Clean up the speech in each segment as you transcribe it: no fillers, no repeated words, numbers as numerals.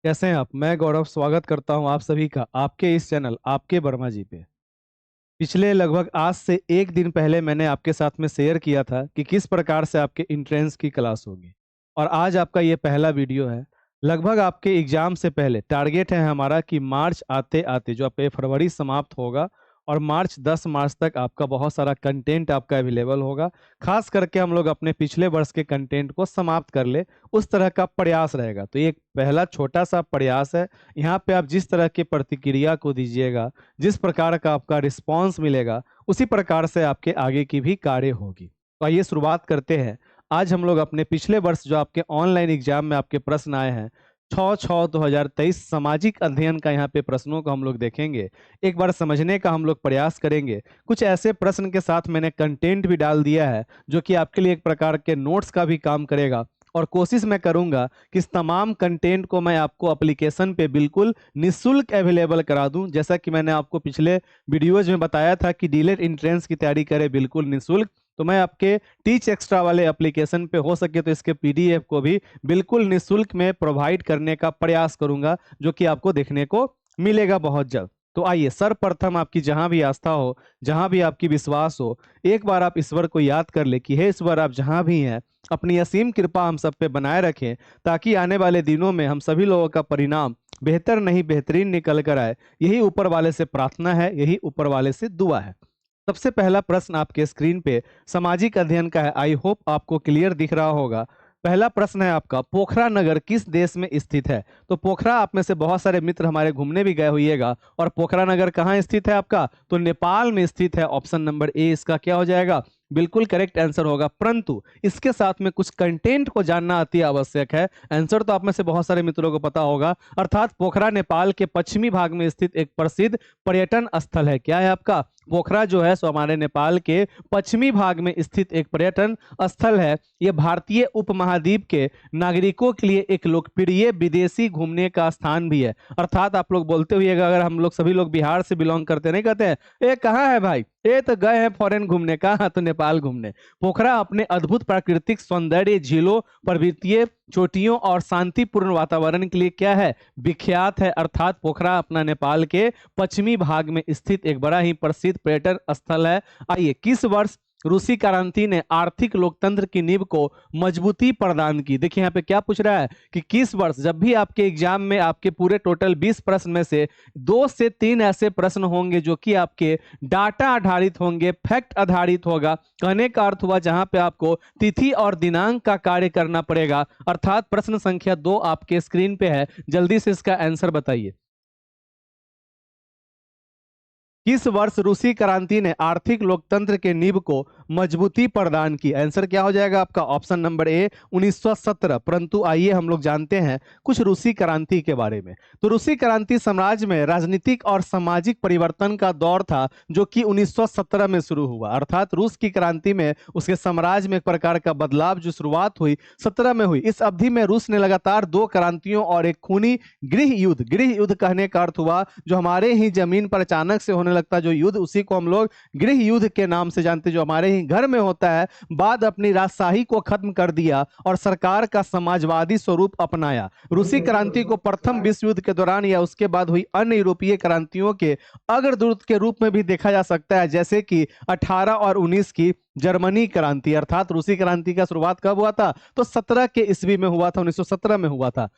कैसे हैं आप? मैं गौरव स्वागत करता हूं आप सभी का आपके इस चैनल आपके वर्मा जी पे। पिछले लगभग आज से एक दिन पहले मैंने आपके साथ में शेयर किया था कि किस प्रकार से आपके इंट्रेंस की क्लास होगी और आज आपका ये पहला वीडियो है। लगभग आपके एग्जाम से पहले टारगेट है हमारा कि मार्च आते आते जो आपका ये फरवरी समाप्त होगा और मार्च 10 मार्च तक आपका बहुत सारा कंटेंट आपका अवेलेबल होगा। खास करके हम लोग अपने पिछले वर्ष के कंटेंट को समाप्त कर ले, उस तरह का प्रयास रहेगा। तो ये एक पहला छोटा सा प्रयास है। यहाँ पे आप जिस तरह की प्रतिक्रिया को दीजिएगा, जिस प्रकार का आपका रिस्पॉन्स मिलेगा, उसी प्रकार से आपके आगे की भी कार्य होगी। तो आइए शुरुआत करते हैं। आज हम लोग अपने पिछले वर्ष जो आपके ऑनलाइन एग्जाम में आपके प्रश्न आए हैं 6/6/2023 सामाजिक अध्ययन का यहाँ पे प्रश्नों को हम लोग देखेंगे। एक बार समझने का हम लोग प्रयास करेंगे। कुछ ऐसे प्रश्न के साथ मैंने कंटेंट भी डाल दिया है जो कि आपके लिए एक प्रकार के नोट्स का भी काम करेगा और कोशिश मैं करूंगा कि इस तमाम कंटेंट को मैं आपको एप्लीकेशन पे बिल्कुल निःशुल्क अवेलेबल करा दूं। जैसा कि मैंने आपको पिछले वीडियोज में बताया था कि डीलेट एंट्रेंस की तैयारी करें बिल्कुल निःशुल्क, तो मैं आपके टीच एक्स्ट्रा वाले एप्लीकेशन पे हो सके तो इसके पीडीएफ को भी बिल्कुल निःशुल्क में प्रोवाइड करने का प्रयास करूंगा, जो कि आपको देखने को मिलेगा बहुत जल्द। तो आइए सर्वप्रथम आपकी जहां भी आस्था हो, जहां भी आपकी विश्वास हो, एक बार आप ईश्वर को याद कर ले कि हे ईश्वर, आप जहां भी हैं अपनी असीम कृपा हम सब पे बनाए रखें, ताकि आने वाले दिनों में हम सभी लोगों का परिणाम बेहतर नहीं बेहतरीन निकल कर आए। यही ऊपर वाले से प्रार्थना है, यही ऊपर वाले से दुआ है। सबसे पहला प्रश्न आपके स्क्रीन पे सामाजिक अध्ययन का है। आई होप आपको क्लियर दिख रहा होगा। पहला प्रश्न है आपका, पोखरा नगर किस देश में स्थित है? तो पोखरा, आप में से बहुत सारे मित्र हमारे घूमने भी गए होइएगा, और पोखरा नगर कहाँ स्थित है आपका? तो नेपाल में स्थित है। ऑप्शन नंबर ए इसका क्या हो जाएगा? बिल्कुल करेक्ट आंसर होगा। परंतु इसके साथ में कुछ कंटेंट को जानना अति आवश्यक है। आंसर तो आप में से बहुत सारे मित्रों को पता होगा, अर्थात पोखरा नेपाल के पश्चिमी भाग में स्थित एक प्रसिद्ध पर्यटन स्थल है। क्या है आपका? पोखरा जो है सो हमारे नेपाल के पश्चिमी भाग में स्थित एक पर्यटन स्थल है। यह भारतीय उपमहाद्वीप के नागरिकों के लिए एक लोकप्रिय विदेशी घूमने का स्थान भी है। अर्थात आप लोग बोलते हुएगा, अगर हम लोग सभी लोग बिहार से बिलोंग करते, नहीं कहते हैं ये कहाँ है भाई, ये तो गए हैं फॉरेन घूमने, कहाँ? तो नेपाल घूमने। पोखरा अपने अद्भुत प्राकृतिक सौंदर्य, झीलों, पर्वतीय चोटियों और शांतिपूर्ण वातावरण के लिए क्या है? विख्यात है। अर्थात पोखरा अपना नेपाल के पश्चिमी भाग में स्थित एक बड़ा ही प्रसिद्ध पर्यटन स्थल है। आइए, किस वर्ष रूसी क्रांति ने आर्थिक लोकतंत्र की नींव को मजबूती प्रदान की? देखिए यहाँ पे क्या पूछ रहा है कि किस वर्ष। जब भी आपके एग्जाम में आपके पूरे टोटल 20 प्रश्न में से 2 से 3 ऐसे प्रश्न होंगे जो कि आपके डाटा आधारित होंगे, फैक्ट आधारित होगा। कहने का अर्थ हुआ जहां पे आपको तिथि और दिनांक का कार्य करना पड़ेगा। अर्थात प्रश्न संख्या 2 आपके स्क्रीन पे है, जल्दी से इसका आंसर बताइए। किस वर्ष रूसी क्रांति ने आर्थिक लोकतंत्र के नींव को मजबूती प्रदान की? आंसर क्या हो जाएगा आपका? Option number A 1917। परंतु आइए हम लोग जानते हैं कुछ रूसी क्रांति के बारे में। तो रूसी क्रांति साम्राज्य में राजनीतिक और सामाजिक परिवर्तन का दौर था, जो कि 1917 में शुरू हुआ। अर्थात रूस की क्रांति में उसके साम्राज्य में एक प्रकार का बदलाव जो शुरुआत हुई 17 में हुई। इस अवधि में रूस ने लगातार 2 क्रांतियों और एक खूनी गृह युद्ध कहने का अर्थ हुआ जो हमारे ही जमीन पर अचानक से होने लगता जो युद्ध, उसी को हम लोग गृह युद्ध के नाम से जानते, जो हमारे ही घर में होता है। बाद अपनी राजशाही को खत्म कर दिया और सरकार का समाजवादी स्वरूप अपनाया। रूसी क्रांति को प्रथम विश्व युद्ध के दौरान या उसके बाद हुई अन्य यूरोपीय क्रांतियों के अग्रदूत के रूप में भी देखा जा सकता है, जैसे कि 18 और 19 की जर्मनी क्रांति। अर्थात रूसी क्रांति का शुरुआत कब हुआ था? तो 17 के ईस्वी में हुआ था, 1917 में हुआ था।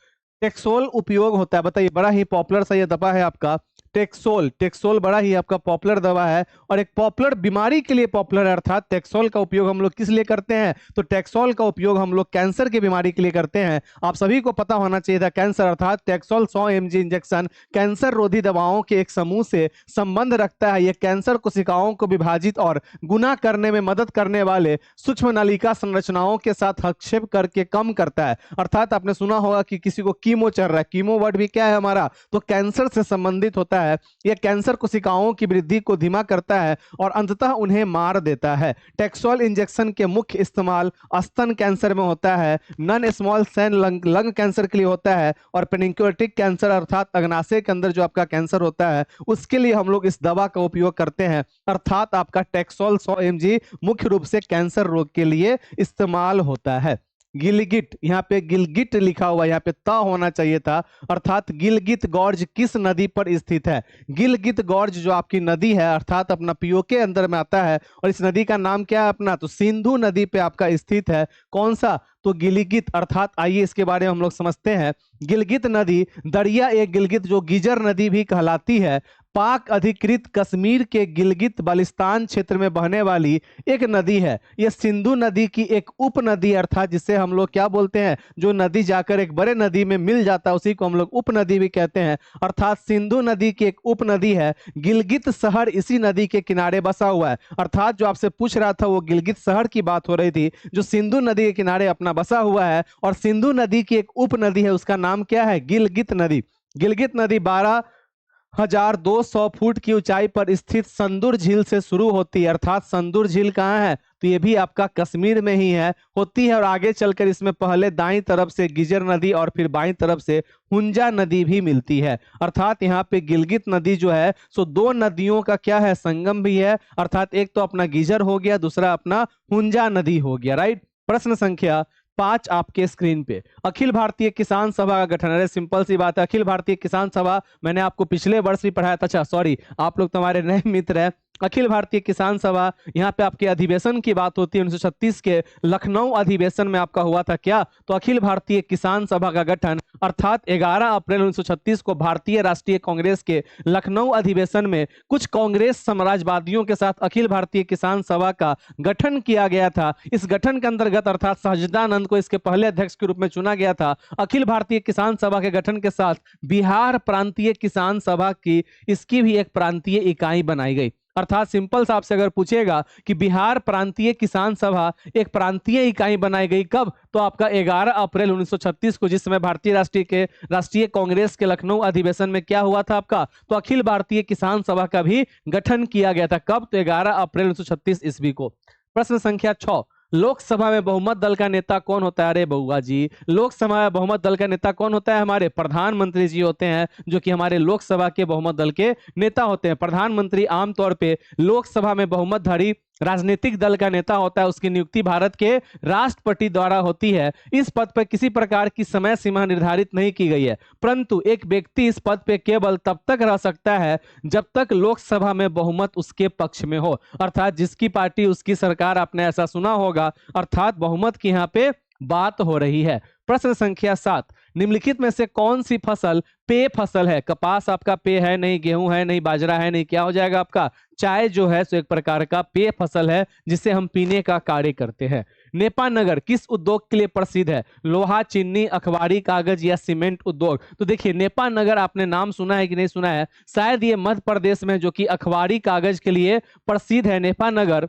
टेक्सोल उपयोग होता है, बताइए, बड़ा ही पॉपुलर सा ये दवा है आपका टेक्सोल। टेक्सोल बड़ा ही आपका पॉपुलर दवा है और एक पॉपुलर बीमारी के लिए पॉपुलर है। अर्थात टेक्सोल का उपयोग हम लोग किस लिए करते हैं? तो टेक्सोल का उपयोग हम लोग कैंसर की बीमारी के लिए करते हैं। आप सभी को पता होना चाहिए था कैंसर, अर्थात टेक्सोल 100 mg इंजेक्शन कैंसर रोधी दवाओं के एक समूह से संबंध रखता है। यह कैंसर कोशिकाओं को विभाजित और गुना करने में मदद करने वाले सूक्ष्म नलिका संरचनाओं के साथ हस्तक्षेप करके कम करता है। अर्थात आपने सुना होगा कि किसी को कीमो चल रहा है, कीमो वर्ड भी क्या है हमारा? तो कैंसर से संबंधित होता है। यह कैंसर कोशिकाओं की वृद्धि को धीमा करता है और अंततः उन्हें मार देता है। टेक्सोल इंजेक्शन के मुख्य इस्तेमाल स्तन कैंसर में होता है, non small cell lung cancer के लिए होता है, और पेनिक्योटिक कैंसर अर्थात अग्नाशय के अंदर जो आपका कैंसर होता है उसके लिए हम लोग इस दवा का उपयोग करते हैं। अर्थात आपका टेक्सोल 100 mg मुख्य रूप से कैंसर रोग के लिए इस्तेमाल होता है। गिलगिट, यहाँ पे गिलगिट लिखा हुआ है, यहाँ पे त होना चाहिए था, अर्थात गिलगित गॉर्ज किस नदी पर स्थित है? गिलगित गॉर्ज जो आपकी नदी है अर्थात अपना पीओके अंदर में आता है, और इस नदी का नाम क्या है अपना? तो सिंधु नदी पे आपका स्थित है। कौन सा? तो गिलगित, अर्थात आइए इसके बारे में हम लोग समझते हैं। गिलगित नदी दरिया ए गिलगित जो गिजर नदी भी कहलाती है, पाक अधिकृत कश्मीर के गिलगित बाल्टिस्तान क्षेत्र में बहने वाली एक नदी है। यह सिंधु नदी की एक उप नदी, अर्थात जिसे हम लोग क्या बोलते हैं, जो नदी जाकर एक बड़े नदी में मिल जाता है उसी को हम लोग उप नदी भी कहते हैं, अर्थात सिंधु नदी की एक उप नदी है। गिलगित शहर इसी नदी के किनारे बसा हुआ है, अर्थात जो आपसे पूछ रहा था वो गिलगित शहर की बात हो रही थी, जो सिंधु नदी के किनारे अपना बसा हुआ है। और सिंधु नदी की एक उप नदी है, उसका नाम क्या है? गिलगित नदी। गिलगित नदी 12,200 फुट की ऊंचाई पर स्थित संदूर झील से शुरू होती है, अर्थात संदूर झील कहाँ है? तो ये भी आपका कश्मीर में ही है, होती है। और आगे चलकर इसमें पहले दाईं तरफ से गिजर नदी और फिर बाईं तरफ से हुंजा नदी भी मिलती है, अर्थात यहाँ पे गिलगित नदी जो है सो दो नदियों का क्या है? संगम भी है, अर्थात एक तो अपना गिजर हो गया, दूसरा अपना हुंजा नदी हो गया, राइट। प्रश्न संख्या 5 आपके स्क्रीन पे, अखिल भारतीय किसान सभा का गठन। अरे सिंपल सी बात है, अखिल भारतीय किसान सभा मैंने आपको पिछले वर्ष भी पढ़ाया था। अच्छा सॉरी, आप लोग तुम्हारे नए मित्र हैं। अखिल भारतीय किसान सभा, यहाँ पे आपके अधिवेशन की बात होती है। 1936 के लखनऊ अधिवेशन में आपका हुआ था क्या? तो अखिल भारतीय किसान सभा का गठन, अर्थात 11 अप्रैल 1936 को भारतीय राष्ट्रीय कांग्रेस के लखनऊ अधिवेशन में कुछ कांग्रेस साम्राज्यवादियों के साथ अखिल भारतीय किसान सभा का गठन किया गया था। इस गठन के अंतर्गत अर्थात सहजदानंद को इसके पहले अध्यक्ष के रूप में चुना गया था। अखिल भारतीय किसान सभा के गठन के साथ बिहार प्रांतीय किसान सभा की इसकी भी एक प्रांतीय इकाई बनाई गई, अर्थात सिंपल सा आपसे अगर पूछेगा कि बिहार प्रांतीय किसान सभा एक प्रांतीय इकाई बनाई गई कब? तो आपका 11 अप्रैल 1936 को, जिस समय भारतीय राष्ट्रीय कांग्रेस के लखनऊ अधिवेशन में क्या हुआ था आपका? तो अखिल भारतीय किसान सभा का भी गठन किया गया था। कब? तो 11 अप्रैल 1936 ईस्वी को। प्रश्न संख्या 6, लोकसभा में बहुमत दल का नेता कौन होता है? अरे बउआ जी, लोकसभा में बहुमत दल का नेता कौन होता है? हमारे प्रधानमंत्री जी होते हैं, जो कि हमारे लोकसभा के बहुमत दल के नेता होते हैं। प्रधानमंत्री आमतौर पे लोकसभा में बहुमतधारी राजनीतिक दल का नेता होता है, उसकी नियुक्ति भारत के राष्ट्रपति द्वारा होती है। इस पद पर किसी प्रकार की समय सीमा निर्धारित नहीं की गई है, परंतु एक व्यक्ति इस पद पे केवल तब तक रह सकता है जब तक लोकसभा में बहुमत उसके पक्ष में हो, अर्थात जिसकी पार्टी उसकी सरकार, आपने ऐसा सुना होगा, अर्थात बहुमत की यहाँ पे बात हो रही है। प्रश्न संख्या 7, निम्नलिखित में से कौन सी फसल पेय फसल है? कपास आपका पेय है नहीं, गेहूं है नहीं, बाजरा है नहीं, क्या हो जाएगा आपका? चाय जो है सो एक प्रकार का पेय फसल है जिसे हम पीने का कार्य करते हैं। नेपानगर किस उद्योग के लिए प्रसिद्ध है? लोहा, चीनी, अखबारी कागज या सीमेंट उद्योग? तो देखिए नेपानगर आपने नाम सुना है कि नहीं सुना है? शायद ये मध्य प्रदेश में जो कि अखबारी कागज के लिए प्रसिद्ध है। नेपानगर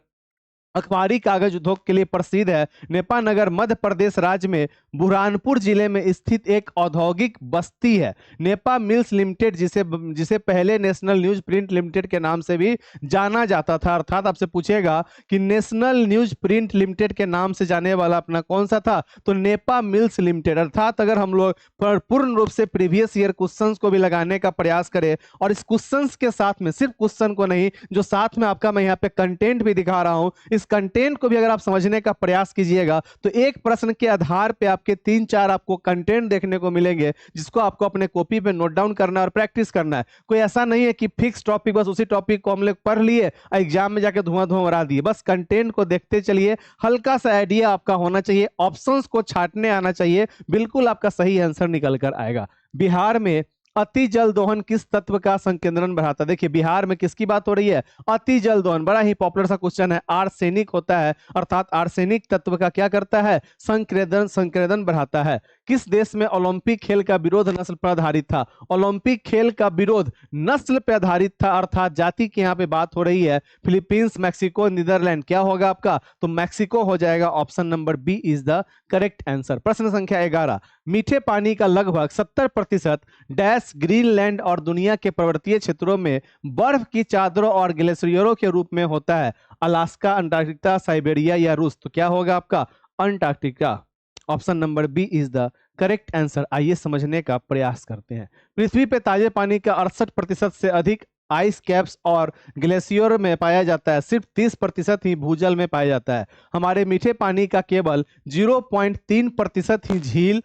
अखबारी कागज उद्योग के लिए प्रसिद्ध है। नेपानगर मध्य प्रदेश राज्य में बुरहानपुर जिले में स्थित एक औद्योगिक बस्ती है। नेपा मिल्स लिमिटेड, जिसे पहले नेशनल न्यूज प्रिंट लिमिटेड के नाम से भी जाना जाता था, अर्थात आपसे पूछेगा कि नेशनल न्यूज प्रिंट लिमिटेड के नाम से जाने वाला अपना कौन सा था? तो नेपा मिल्स लिमिटेड। अर्थात अगर हम लोग पूर्ण रूप से प्रीवियस ईयर क्वेश्चंस को भी लगाने का प्रयास करें, और इस क्वेश्चंस के साथ में सिर्फ क्वेश्चन को नहीं, जो साथ में आपका मैं यहाँ पे कंटेंट भी दिखा रहा हूं, इस कंटेंट को भी अगर आप समझने का प्रयास कीजिएगा तो एक प्रश्न के आधार पे आपके 3-4 आपको कंटेंट देखने को मिलेंगे, जिसको आपको अपने कॉपी पे नोट डाउन करना और प्रैक्टिस करना है। कोई ऐसा नहीं है कि फिक्स टॉपिक बस उसी टॉपिक को हम लोग पढ़ लिए और एग्जाम में जाके धुआं उड़ा दिए। बस कंटेंट को देखते चलिए, हल्का सा आइडिया आपका होना चाहिए, ऑप्शंस को छांटने आना चाहिए, बिल्कुल आपका सही आंसर निकल कर आएगा। बिहार में अति जल दोहन किस तत्व का संकेंद्रण बढ़ाता है? देखिए बिहार में किसकी बात हो रही है? अति जल दोहन, बड़ा ही पॉपुलर सा क्वेश्चन है। आर्सेनिक होता है, अर्थात आर्सेनिक तत्व का क्या करता है? संकेंद्रण बढ़ाता है। किस देश में ओलंपिक खेल का विरोध नस्ल पर आधारित था? ओलंपिक खेल का विरोध नस्ल पर आधारित था, अर्थात जाति की यहाँ पे बात हो रही है। फिलीपींस, मैक्सिको, नीदरलैंड, क्या होगा आपका? तो मैक्सिको हो जाएगा। Option number B is the correct answer. प्रश्न संख्या 11, मीठे पानी का लगभग 70% डैश ग्रीनलैंड और दुनिया के पर्वतीय क्षेत्रों में बर्फ की चादरों और ग्लेशियरों के रूप में होता है? अलास्का, अंटार्कटिका, साइबेरिया या रूस? तो क्या होगा आपका? Antarctica. Option number B is the correct answer. आइए समझने का प्रयास करते हैं। पृथ्वी पे ताजे पानी का 68% से अधिक आइस कैप्स और ग्लेशियर में पाया जाता है, सिर्फ 30% ही भूजल में पाया जाता है। हमारे मीठे पानी का केवल 0.3% ही झील,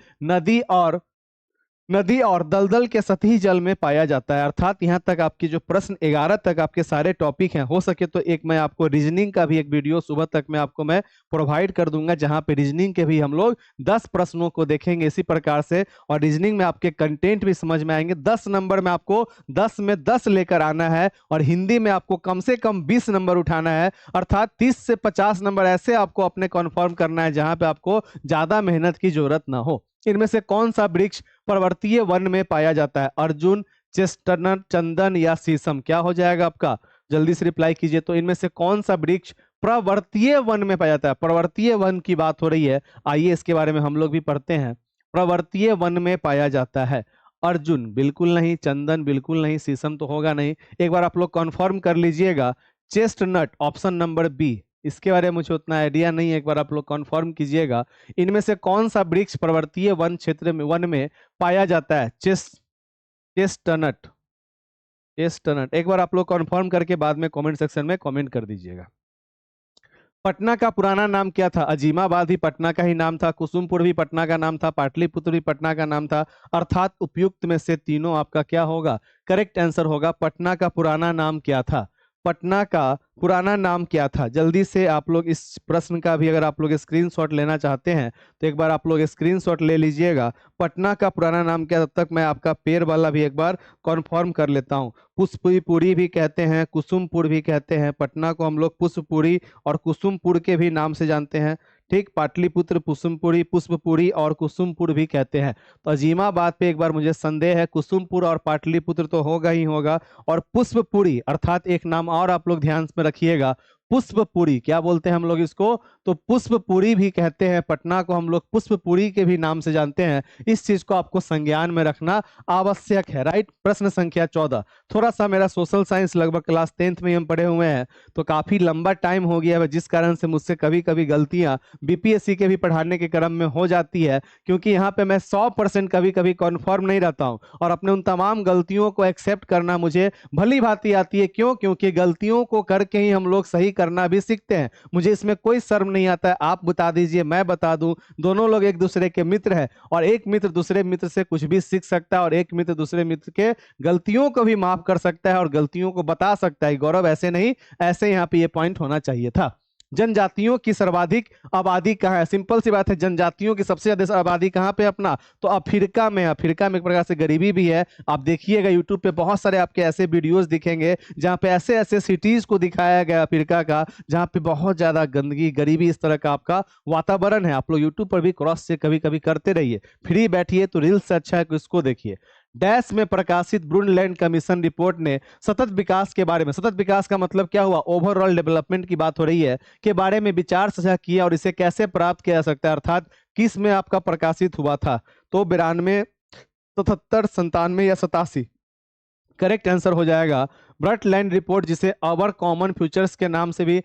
नदी और दलदल के सतही जल में पाया जाता है। अर्थात यहाँ तक आपकी जो प्रश्न 11 तक आपके सारे टॉपिक हैं, हो सके तो एक मैं आपको रीजनिंग का भी एक वीडियो सुबह तक में आपको मैं प्रोवाइड कर दूंगा, जहां पे रीजनिंग के भी हम लोग 10 प्रश्नों को देखेंगे इसी प्रकार से, और रीजनिंग में आपके कंटेंट भी समझ में आएंगे। 10 नंबर में आपको 10 में 10 लेकर आना है, और हिंदी में आपको कम से कम 20 नंबर उठाना है। अर्थात 30 से 50 नंबर ऐसे आपको अपने कन्फर्म करना है जहां पे आपको ज्यादा मेहनत की जरूरत ना हो। इनमें से कौन सा वृक्ष पर्वतीय वन में पाया जाता है? अर्जुन, चेस्टनट, चंदन या शीशम? क्या हो जाएगा आपका? जल्दी से रिप्लाई कीजिए। तो इनमें से कौन सा वृक्ष पर्वतीय वन में पाया जाता है? पर्वतीय वन की बात हो रही है, आइए इसके बारे में हम लोग भी पढ़ते हैं। पर्वतीय वन में पाया जाता है अर्जुन बिल्कुल नहीं, चंदन बिल्कुल नहीं, शीशम तो होगा नहीं। एक बार आप लोग कंफर्म कर लीजिएगा, चेस्टनट ऑप्शन नंबर बी, इसके बारे में मुझे उतना आइडिया नहीं है, एक बार आप लोग कंफर्म कीजिएगा। इनमें से कौन सा वृक्ष पर्वतीय वन क्षेत्र में वन में पाया जाता है? Chestnut, chestnut. एक बार आप लोग कंफर्म करके बाद में कमेंट सेक्शन में कमेंट कर दीजिएगा। पटना का पुराना नाम क्या था? अजीमाबाद ही पटना का ही नाम था, कुसुमपुर भी पटना का नाम था, पाटलिपुत्र भी पटना का नाम था। अर्थात उपयुक्त में से तीनों आपका क्या होगा? करेक्ट आंसर होगा। पटना का पुराना नाम क्या था? पटना का पुराना नाम क्या था? जल्दी से आप लोग इस प्रश्न का भी अगर आप लोग स्क्रीनशॉट लेना चाहते हैं तो एक बार आप लोग स्क्रीनशॉट ले लीजिएगा। पटना का पुराना नाम क्या? तब तक मैं आपका पेड़ वाला भी एक बार कॉन्फर्म कर लेता हूँ। पुष्पपुरी भी कहते हैं, कुसुमपुर भी कहते हैं। पटना को हम लोग पुष्पपुरी और कुसुमपुर के भी नाम से जानते हैं। ठीक, पाटलिपुत्र, कुसुमपुरी, पुष्पपुरी और कुसुमपुर भी कहते हैं। तो अजीमाबाद पे एक बार मुझे संदेह है, कुसुमपुर और पाटलिपुत्र तो होगा ही होगा, और पुष्पपुरी अर्थात एक नाम और आप लोग ध्यान में रखिएगा, पुष्पपुरी। क्या बोलते हैं हम लोग इसको? तो पुष्पपुरी भी कहते हैं। पटना को हम लोग पुष्पपुरी के भी नाम से जानते हैं। इस चीज को आपको संज्ञान में रखना आवश्यक है। राइट। प्रश्न संख्या 14, थोड़ा सा मेरा सोशल साइंस लगभग क्लास 10th में हम पढ़े हुए हैं, तो काफी लंबा टाइम हो गया है, जिस कारण से मुझसे कभी कभी गलतियां बीपीएससी के भी पढ़ाने के क्रम में हो जाती है, क्योंकि यहाँ पे मैं 100% कभी कभी कन्फर्म नहीं रहता हूँ, और अपने उन तमाम गलतियों को एक्सेप्ट करना मुझे भली भांति आती है। क्यों? क्योंकि गलतियों को करके ही हम लोग सही करना भी सीखते हैं। मुझे इसमें कोई शर्म नहीं आता है। आप बता दीजिए, मैं बता दूं, दोनों लोग एक दूसरे के मित्र हैं, और एक मित्र दूसरे मित्र से कुछ भी सीख सकता है, और एक मित्र दूसरे मित्र के गलतियों को भी माफ कर सकता है और गलतियों को बता सकता है। गौरव ऐसे नहीं, ऐसे यहाँ पे ये पॉइंट होना चाहिए था। जनजातियों की सर्वाधिक आबादी कहाँ है? सिंपल सी बात है, जनजातियों की सबसे ज्यादा आबादी कहाँ पे अपना? तो अफ्रीका में। अफ्रीका में एक प्रकार से गरीबी भी है। आप देखिएगा यूट्यूब पे बहुत सारे आपके ऐसे वीडियोस दिखेंगे जहाँ पे ऐसे ऐसे सिटीज को दिखाया गया अफ्रीका का, जहाँ पे बहुत ज्यादा गंदगी, गरीबी, इस तरह का आपका वातावरण है। आप लोग यूट्यूब पर भी क्रॉस चेक कभी कभी करते रहिए। फ्री बैठिए तो रील्स से अच्छा है कि इसको देखिए। डैश में प्रकाशित ब्रूनलैंड कमीशन रिपोर्ट ने सतत विकास के बारे में, सतत विकास का मतलब क्या हुआ? ओवरऑल डेवलपमेंट की बात हो रही है, के बारे में विचार साझा किया, और इसे कैसे प्राप्त किया जा सकता है? अर्थात किस में आपका प्रकाशित हुआ था? तो 92, 77, 97 या 87? करेक्ट आंसर हो जाएगा ब्रटलैंड रिपोर्ट, जिसे अवर कॉमन फ्यूचर्स के नाम से भी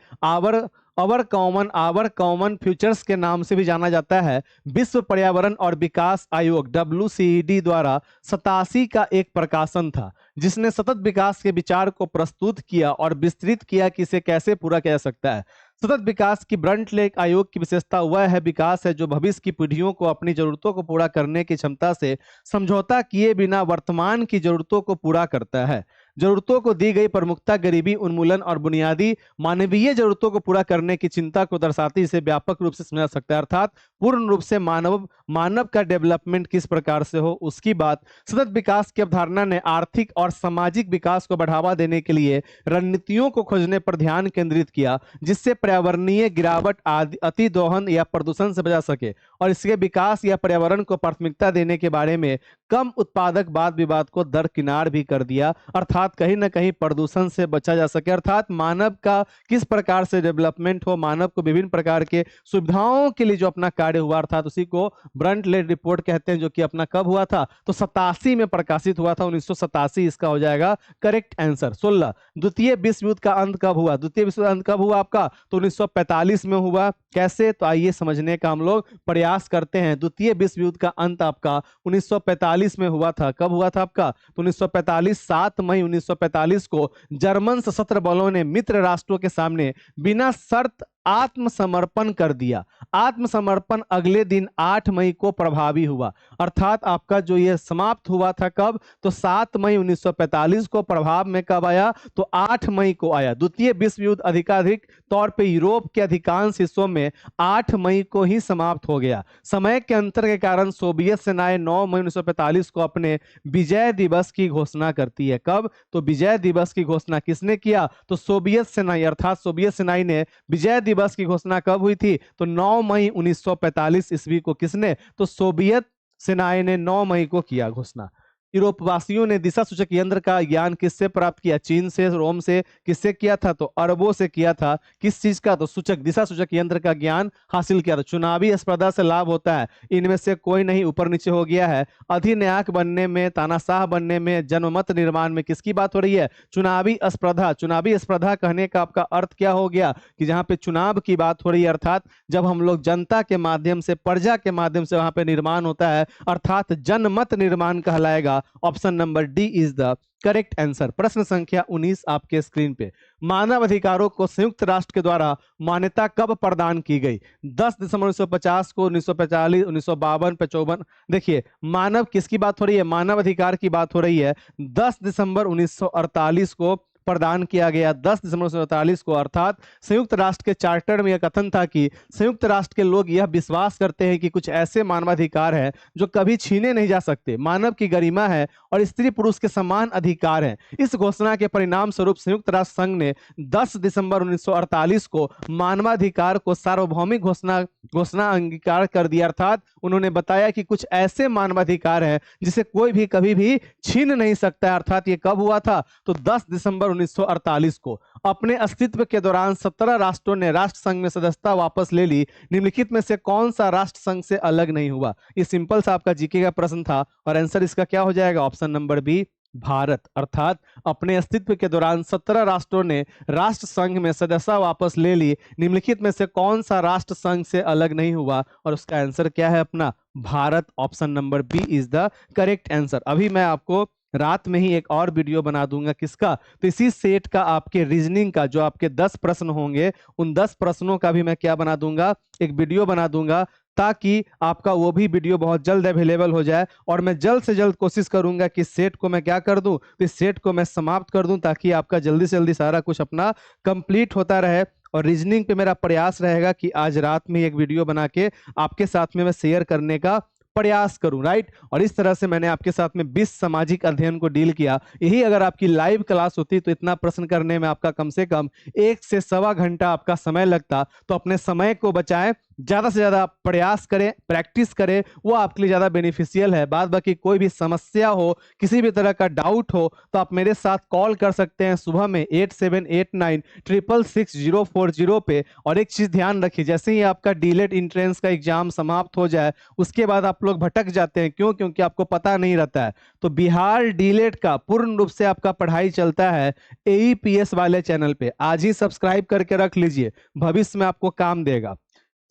अवर कॉमन फ्यूचर्स के नाम से भी जाना जाता है। विश्व पर्यावरण और विकास आयोग WCED द्वारा 87 का एक प्रकाशन था, जिसने सतत विकास के विचार को प्रस्तुत किया और विस्तृत किया कि इसे कैसे पूरा किया जा सकता है। सतत विकास की ब्रंटलैंड आयोग की विशेषता वह है विकास है जो भविष्य की पीढ़ियों को अपनी जरूरतों को पूरा करने की क्षमता से समझौता किए बिना वर्तमान की जरूरतों को पूरा करता है। जरूरतों को दी गई प्रमुखता गरीबी उन्मूलन और बुनियादी मानवीय जरूरतों को पूरा करने की चिंता को दर्शाती, इसे व्यापक रूप से समझा जा सकता है। अर्थात पूर्ण रूप से मानव का डेवलपमेंट किस प्रकार से हो उसकी बात। सतत विकास की अवधारणा ने आर्थिक और सामाजिक विकास को बढ़ावा देने के लिए रणनीतियों को खोजने पर ध्यान केंद्रित किया, जिससे पर्यावरणीय गिरावट आदि अतिदोहन या प्रदूषण से बचा सके, और इसके विकास या पर्यावरण को प्राथमिकता देने के बारे में कम उत्पादक वाद विवाद को दरकिनार भी कर दिया। अर्थात कहीं ना कहीं प्रदूषण से बचा जा सके। अर्थात मानव का किस प्रकार से डेवलपमेंट हो, मानव को विभिन्न प्रकार के सुविधाओं के लिए जो अपना कार्य हुआ, अर्थात उसी को ब्रंटलैंड रिपोर्ट कहते हैं, जो कि अपना कब हुआ था? तो 87 में प्रकाशित हुआ था, 1987 इसका हो जाएगा करेक्ट आंसर। 16, द्वितीय विश्व युद्ध का अंत कब हुआ? द्वितीय विश्व युद्ध अंत कब हुआ आपका? तो 1945 में हुआ। कैसे? तो आइए समझने का हम लोग प्रयास करते हैं। द्वितीय विश्व युद्ध का अंत आपका 1945 में हुआ था। कब हुआ था आपका? तो 1945, 7 मई 1945 को जर्मन सशस्त्र बलों ने मित्र राष्ट्रों के सामने बिना शर्त आत्मसमर्पण कर दिया। आत्मसमर्पण अगले दिन 8 मई को प्रभावी हुआ, अर्थात आपका जो ये समाप्त हुआ था कब, तो 7 मई 1945 को प्रभाव में कब आया, तो 8 मई को आया। द्वितीय विश्व युद्ध अधिकाधिक तौर पे यूरोप के अधिकांश हिस्सों में 8 मई को ही समाप्त हो गया। समय के अंतर के कारण सोवियत सेनाएं 9 मई 1945 को अपने विजय दिवस की घोषणा करती है। कब, तो विजय दिवस की घोषणा किसने किया, तो सोवियत सेनाएं, अर्थात सोवियत सेनाएं ने विजय दिवस की घोषणा कब हुई थी, तो 9 मई 1945 ईस्वी को किसने, तो सोवियत सेनाएं ने 9 मई को किया घोषणा। यूरोपवासियों ने दिशा सूचक यंत्र का ज्ञान किससे प्राप्त किया, चीन से, रोम से, किससे किया था, तो अरबों से किया था। किस चीज का, तो सूचक, दिशा सूचक यंत्र का ज्ञान हासिल किया था। चुनावी स्पर्धा से लाभ होता है, इनमें से कोई नहीं, ऊपर नीचे हो गया है। अधिनायक बनने में, तानाशाह बनने में, जनमत निर्माण में किसकी बात हो रही है, चुनावी स्पर्धा। चुनावी स्पर्धा कहने का आपका अर्थ क्या हो गया, कि जहां पे चुनाव की बात हो रही है, अर्थात जब हम लोग जनता के माध्यम से, प्रजा के माध्यम से वहां पे निर्माण होता है, अर्थात जनमत निर्माण कहलाएगा। Option number D is the correct answer. प्रश्न संख्या 19 आपके स्क्रीन पे। मानव अधिकारों को संयुक्त राष्ट्र के द्वारा मान्यता कब प्रदान की गई, 10 दिसंबर 1950 को, 1945, 1952, 55। देखिए मानव किसकी बात हो रही है, मानव अधिकार की बात हो रही है। 10 दिसंबर 1948 को प्रदान किया गया, 10 दिसंबर 1948 को, अर्थात संयुक्त राष्ट्र के चार्टर में यह कथन था कि संयुक्त राष्ट्र के लोग यह विश्वास करते हैं कि कुछ ऐसे मानवाधिकार हैं जो कभी छीने नहीं जा सकते, मानव की गरिमा है और स्त्री पुरुष के समान अधिकार हैं। इस घोषणा के परिणाम स्वरूप संयुक्त राष्ट्र संघ ने 10 दिसंबर 1948 को मानवाधिकार को सार्वभौमिक घोषणा अंगीकार कर दिया, अर्थात उन्होंने बताया कि कुछ ऐसे मानवाधिकार हैं जिसे कोई भी कभी भी छीन नहीं सकता है। अर्थात ये कब हुआ था, तो 10 दिसंबर 1948 को। अपने अस्तित्व के दौरान 17 राष्ट्रों ने राष्ट्र संघ में सदस्यता वापस ले ली। निम्नलिखित में से कौन सा राष्ट्र संघ से अलग नहीं हुआ। ये सिंपल सा आपका जीके का प्रश्न था और आंसर इसका क्या हो जाएगा, ऑप्शन नंबर बी, भारत। अर्थात अपने अस्तित्व के दौरान 17 राष्ट्रों ने राष्ट्र संघ में सदस्यता वापस ले ली। निम्नलिखित में से कौन सा राष्ट्र संघ से अलग नहीं हुआ, और उसका आंसर क्या है अपना, Bharat. Option number B is the correct answer. अभी मैं आपको रात में ही एक और वीडियो बना दूंगा, किसका, तो इसी सेट का, आपके रीजनिंग का, जो आपके 10 प्रश्न होंगे उन 10 प्रश्नों का भी मैं क्या बना दूंगा, एक वीडियो बना दूंगा, ताकि आपका वो भी वीडियो बहुत जल्द अवेलेबल हो जाए। और मैं जल्द से जल्द कोशिश करूंगा कि सेट को मैं क्या कर दूं, तो इस सेट को मैं समाप्त कर दूं, ताकि आपका जल्दी से जल्दी सारा कुछ अपना कंप्लीट होता रहे। और रीजनिंग पे मेरा प्रयास रहेगा कि आज रात में एक वीडियो बना के आपके साथ में मैं शेयर करने का प्रयास करूं, राइट। और इस तरह से मैंने आपके साथ में 20 सामाजिक अध्ययन को डील किया। यही अगर आपकी लाइव क्लास होती तो इतना प्रश्न करने में आपका कम से कम 1 से सवा घंटा आपका समय लगता। तो अपने समय को बचाएं, ज्यादा से ज्यादा प्रयास करें, प्रैक्टिस करें, वो आपके लिए ज्यादा बेनिफिशियल है। बाद बाकी कोई भी समस्या हो, किसी भी तरह का डाउट हो, तो आप मेरे साथ कॉल कर सकते हैं सुबह में 8789666040 पे। और एक चीज ध्यान रखिए, जैसे ही आपका डीलेट एंट्रेंस का एग्जाम समाप्त हो जाए, उसके बाद आप लोग भटक जाते हैं, क्यों, क्योंकि आपको पता नहीं रहता है। तो बिहार डीलेट का पूर्ण रूप से आपका पढ़ाई चलता है एईपीएस वाले चैनल पे। आज ही सब्सक्राइब करके रख लीजिए, भविष्य में आपको काम देगा।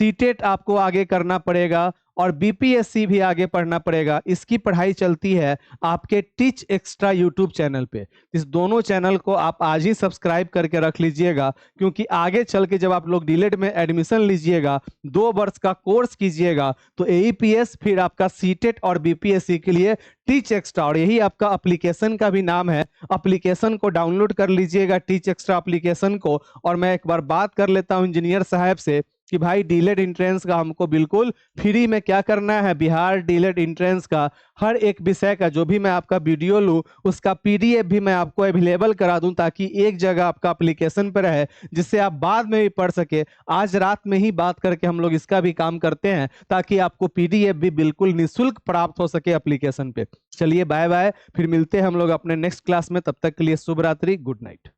सीटेट आपको आगे करना पड़ेगा और बीपीएससी भी आगे पढ़ना पड़ेगा। इसकी पढ़ाई चलती है आपके टीच एक्स्ट्रा यूट्यूब चैनल पे। इस दोनों चैनल को आप आज ही सब्सक्राइब करके रख लीजिएगा, क्योंकि आगे चल के जब आप लोग डीलेट में एडमिशन लीजिएगा, 2 वर्ष का कोर्स कीजिएगा, तो एईपीएस फिर आपका सीटेट और बीपीएससी के लिए टीच एक्स्ट्रा, और यही आपका एप्लीकेशन का भी नाम है। एप्लीकेशन को डाउनलोड कर लीजिएगा, टीच एक्स्ट्रा एप्लीकेशन को। और मैं एक बार बात कर लेता हूं इंजीनियर साहब से कि भाई डीलेट एंट्रेंस का हमको बिल्कुल फ्री में क्या करना है, बिहार डीलेट एंट्रेंस का हर एक विषय का जो भी मैं आपका वीडियो लूं, उसका पीडीएफ भी मैं आपको अवेलेबल करा दूं, ताकि एक जगह आपका एप्लीकेशन पर रहे, जिससे आप बाद में भी पढ़ सके। आज रात में ही बात करके हम लोग इसका भी काम करते हैं, ताकि आपको पीडीएफ भी बिल्कुल निःशुल्क प्राप्त हो सके एप्लीकेशन पे। चलिए बाय बाय, फिर मिलते हैं हम लोग अपने नेक्स्ट क्लास में। तब तक के लिए शुभ रात्रि, गुड नाइट।